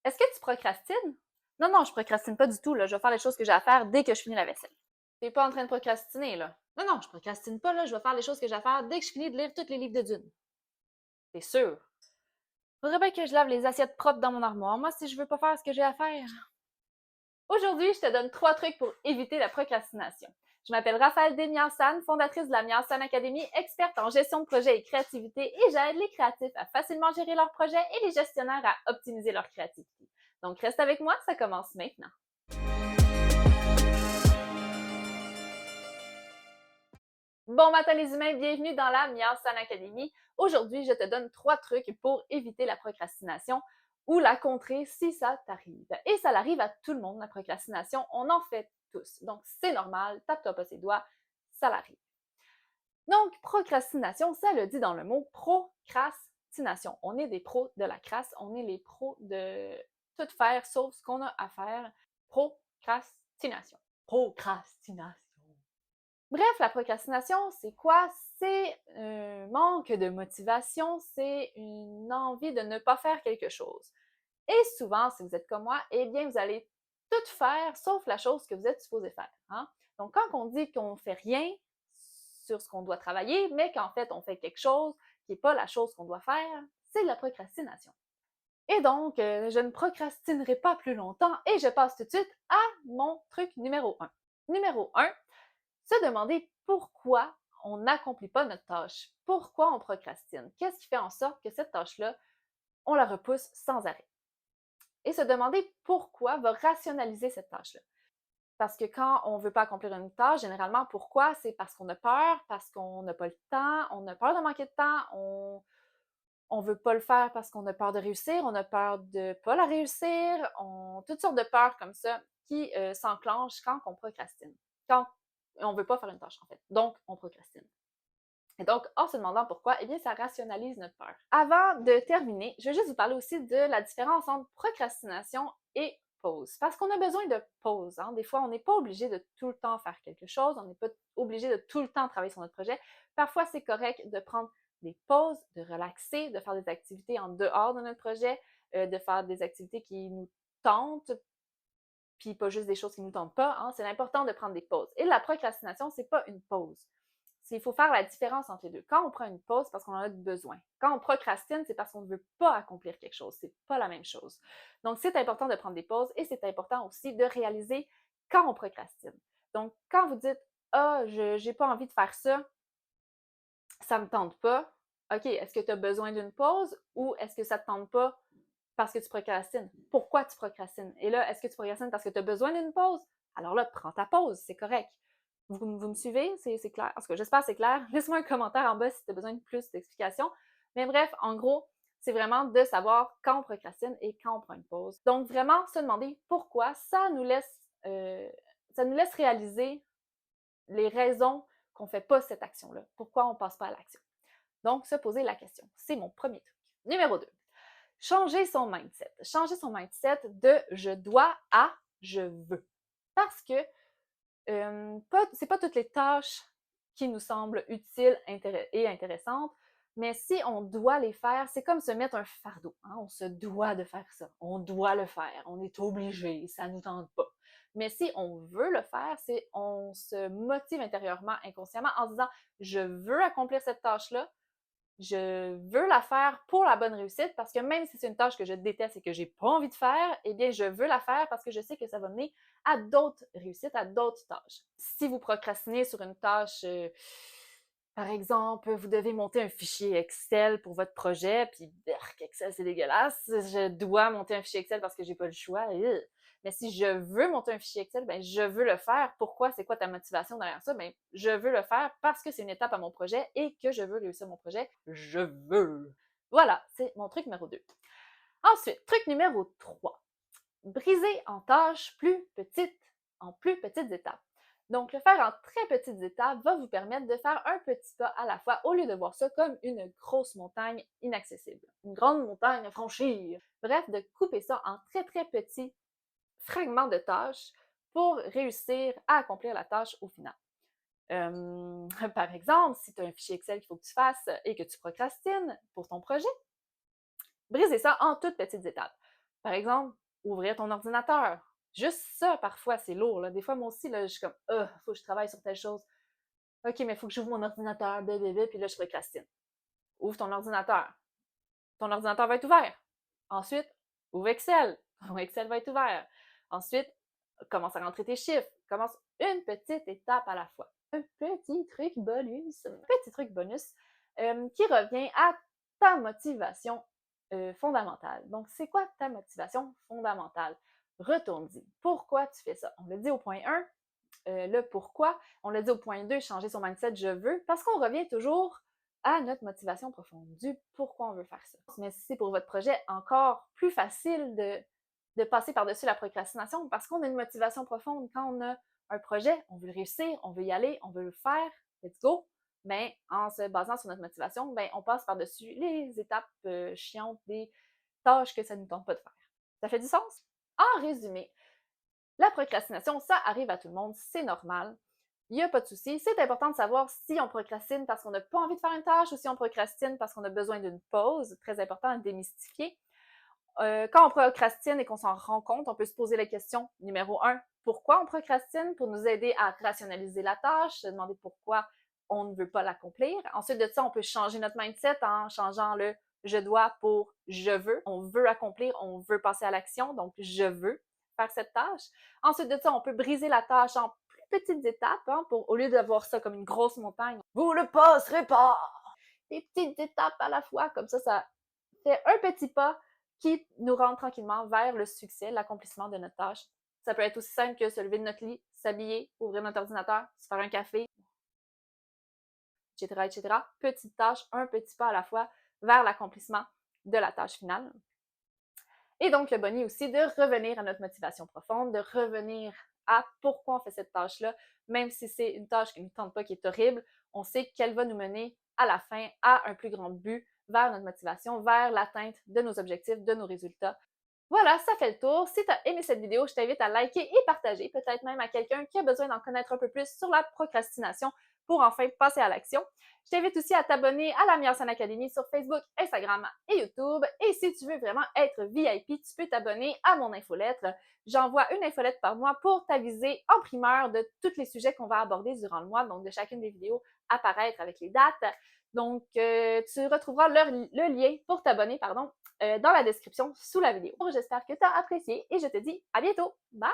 Est-ce que tu procrastines? Non, non, je procrastine pas du tout, là. Je vais faire les choses que j'ai à faire dès que je finis la vaisselle. T'es pas en train de procrastiner, là. Non, non, je procrastine pas, là. Je vais faire les choses que j'ai à faire dès que je finis de lire tous les livres de Dune. T'es sûr? Faudrait bien que je lave les assiettes propres dans mon armoire, moi, si je veux pas faire ce que j'ai à faire. Aujourd'hui, je te donne 3 trucs pour éviter la procrastination. Je m'appelle Raphaël Desmiensan, fondatrice de la Miensan Academy, experte en gestion de projet et créativité, et j'aide les créatifs à facilement gérer leurs projets et les gestionnaires à optimiser leur créativité. Donc, reste avec moi, ça commence maintenant. Bon matin les humains, bienvenue dans la Miensan Academy. Aujourd'hui, je te donne 3 trucs pour éviter la procrastination ou la contrer si ça t'arrive. Et ça arrive à tout le monde, la procrastination, on en fait tous. Donc, c'est normal, tape-toi pas ses doigts, ça l'arrive. Donc, procrastination, ça le dit dans le mot procrastination. On est des pros de la crasse, on est les pros de tout faire sauf ce qu'on a à faire. Procrastination. Procrastination. Bref, la procrastination, c'est quoi? C'est un manque de motivation, c'est une envie de ne pas faire quelque chose. Et souvent, si vous êtes comme moi, eh bien, vous allez tout faire sauf la chose que vous êtes supposé faire. Hein? Donc, quand on dit qu'on ne fait rien sur ce qu'on doit travailler, mais qu'en fait, on fait quelque chose qui n'est pas la chose qu'on doit faire, c'est de la procrastination. Et donc, je ne procrastinerai pas plus longtemps et je passe tout de suite à mon truc numéro 1. Numéro 1, se demander pourquoi on n'accomplit pas notre tâche. Pourquoi on procrastine? Qu'est-ce qui fait en sorte que cette tâche-là, on la repousse sans arrêt? Et se demander pourquoi va rationaliser cette tâche-là. Parce que quand on ne veut pas accomplir une tâche, généralement, pourquoi? C'est parce qu'on a peur, parce qu'on n'a pas le temps, on a peur de manquer de temps, on veut pas le faire parce qu'on a peur de réussir, on a peur de pas la réussir, toutes sortes de peurs comme ça qui s'enclenchent quand on procrastine. Quand on veut pas faire une tâche, en fait. Donc, on procrastine. Et donc, en se demandant pourquoi, eh bien, ça rationalise notre peur. Avant de terminer, je vais juste vous parler aussi de la différence entre procrastination et pause. Parce qu'on a besoin de pause. Hein? Des fois, on n'est pas obligé de tout le temps faire quelque chose, on n'est pas obligé de tout le temps travailler sur notre projet. Parfois, c'est correct de prendre des pauses, de relaxer, de faire des activités en dehors de notre projet, de faire des activités qui nous tentent, puis pas juste des choses qui ne nous tentent pas. Hein? C'est important de prendre des pauses. Et la procrastination, c'est pas une pause. Il faut faire la différence entre les deux. Quand on prend une pause, c'est parce qu'on en a besoin. Quand on procrastine, c'est parce qu'on ne veut pas accomplir quelque chose. C'est pas la même chose. Donc, c'est important de prendre des pauses et c'est important aussi de réaliser quand on procrastine. Donc, quand vous dites « Ah, je n'ai pas envie de faire ça, ça ne me tente pas », OK, est-ce que tu as besoin d'une pause ou est-ce que ça ne te tente pas parce que tu procrastines? Pourquoi tu procrastines? Et là, est-ce que tu procrastines parce que tu as besoin d'une pause? Alors là, prends ta pause, c'est correct. Vous me suivez? C'est clair? En tout cas, j'espère que c'est clair. Laisse-moi un commentaire en bas si tu as besoin de plus d'explications. Mais bref, en gros, c'est vraiment de savoir quand on procrastine et quand on prend une pause. Donc, vraiment, se demander pourquoi, ça nous laisse réaliser les raisons qu'on ne fait pas cette action-là. Pourquoi on ne passe pas à l'action. Donc, se poser la question. C'est mon premier truc. Numéro 2. Changer son mindset. Changer son mindset de je dois à je veux. Parce que c'est pas toutes les tâches qui nous semblent utiles et intéressantes, mais si on doit les faire, c'est comme se mettre un fardeau. Hein? On se doit de faire ça. On doit le faire. On est obligé. Ça nous tente pas. Mais si on veut le faire, c'est on se motive intérieurement, inconsciemment, en se disant je veux accomplir cette tâche-là, je veux la faire pour la bonne réussite parce que même si c'est une tâche que je déteste et que j'ai pas envie de faire, eh bien, je veux la faire parce que je sais que ça va mener à d'autres réussites, à d'autres tâches. Si vous procrastinez sur une tâche, par exemple, vous devez monter un fichier Excel pour votre projet, puis Excel, c'est dégueulasse. Je dois monter un fichier Excel parce que j'ai pas le choix. Mais si je veux monter un fichier Excel, ben je veux le faire. Pourquoi? C'est quoi ta motivation derrière ça? Ben je veux le faire parce que c'est une étape à mon projet et que je veux réussir mon projet. Je veux. Voilà, c'est mon truc numéro 2. Ensuite, truc numéro 3. Briser en tâches en plus petites étapes. Donc, le faire en très petites étapes va vous permettre de faire un petit pas à la fois au lieu de voir ça comme une grosse montagne inaccessible. Une grande montagne à franchir. Bref, de couper ça en très très petits fragments de tâches pour réussir à accomplir la tâche au final. Par exemple, si tu as un fichier Excel qu'il faut que tu fasses et que tu procrastines pour ton projet, briser ça en toutes petites étapes. Par exemple, ouvrir ton ordinateur. Juste ça, parfois, c'est lourd. Là. Des fois, moi aussi, là, je suis comme, faut que je travaille sur telle chose. OK, mais il faut que j'ouvre mon ordinateur, blablabla, puis là, je procrastine. Ouvre ton ordinateur. Ton ordinateur va être ouvert. Ensuite, ouvre Excel. Ton Excel va être ouvert. Ensuite, commence à rentrer tes chiffres. Commence une petite étape à la fois. Un petit truc bonus qui revient à ta motivation fondamentale. Donc, c'est quoi ta motivation fondamentale? Retourne-y. Pourquoi tu fais ça? On l'a dit au point 1, le pourquoi. On l'a dit au point 2, changer son mindset, je veux, parce qu'on revient toujours à notre motivation profonde, du pourquoi on veut faire ça. Mais c'est pour votre projet encore plus facile de passer par-dessus la procrastination parce qu'on a une motivation profonde. Quand on a un projet, on veut le réussir, on veut y aller, on veut le faire, let's go. Ben, en se basant sur notre motivation, ben, on passe par-dessus les étapes chiantes, des tâches que ça ne nous tente pas de faire. Ça fait du sens? En résumé, la procrastination, ça arrive à tout le monde, c'est normal. Il n'y a pas de souci. C'est important de savoir si on procrastine parce qu'on n'a pas envie de faire une tâche ou si on procrastine parce qu'on a besoin d'une pause. Très important à démystifier. Quand on procrastine et qu'on s'en rend compte, on peut se poser la question numéro 1, pourquoi on procrastine? Pour nous aider à rationaliser la tâche, se demander pourquoi on ne veut pas l'accomplir. Ensuite de ça, on peut changer notre mindset en changeant le je dois pour je veux. On veut accomplir, on veut passer à l'action, donc je veux faire cette tâche. Ensuite de ça, on peut briser la tâche en plus petites étapes, hein, au lieu de voir ça comme une grosse montagne. Vous le passerez pas! Des petites étapes à la fois, comme ça fait un petit pas qui nous rend tranquillement vers le succès, l'accomplissement de notre tâche. Ça peut être aussi simple que se lever de notre lit, s'habiller, ouvrir notre ordinateur, se faire un café, etc., etc. Petite tâche, un petit pas à la fois vers l'accomplissement de la tâche finale. Et donc, le bonus aussi de revenir à notre motivation profonde, de revenir à pourquoi on fait cette tâche-là, même si c'est une tâche qui ne nous tente pas, qui est horrible, on sait qu'elle va nous mener à la fin à un plus grand but, vers notre motivation, vers l'atteinte de nos objectifs, de nos résultats. Voilà, ça fait le tour. Si tu as aimé cette vidéo, je t'invite à liker et partager, peut-être même à quelqu'un qui a besoin d'en connaître un peu plus sur la procrastination pour enfin passer à l'action. Je t'invite aussi à t'abonner à la Meilleure Scène Académie sur Facebook, Instagram et YouTube. Et si tu veux vraiment être VIP, tu peux t'abonner à mon infolettre. J'envoie une infolette par mois pour t'aviser en primeur de tous les sujets qu'on va aborder durant le mois, donc de chacune des vidéos apparaître avec les dates. Donc, tu retrouveras le lien pour t'abonner, dans la description sous la vidéo. J'espère que tu as apprécié et je te dis à bientôt. Bye!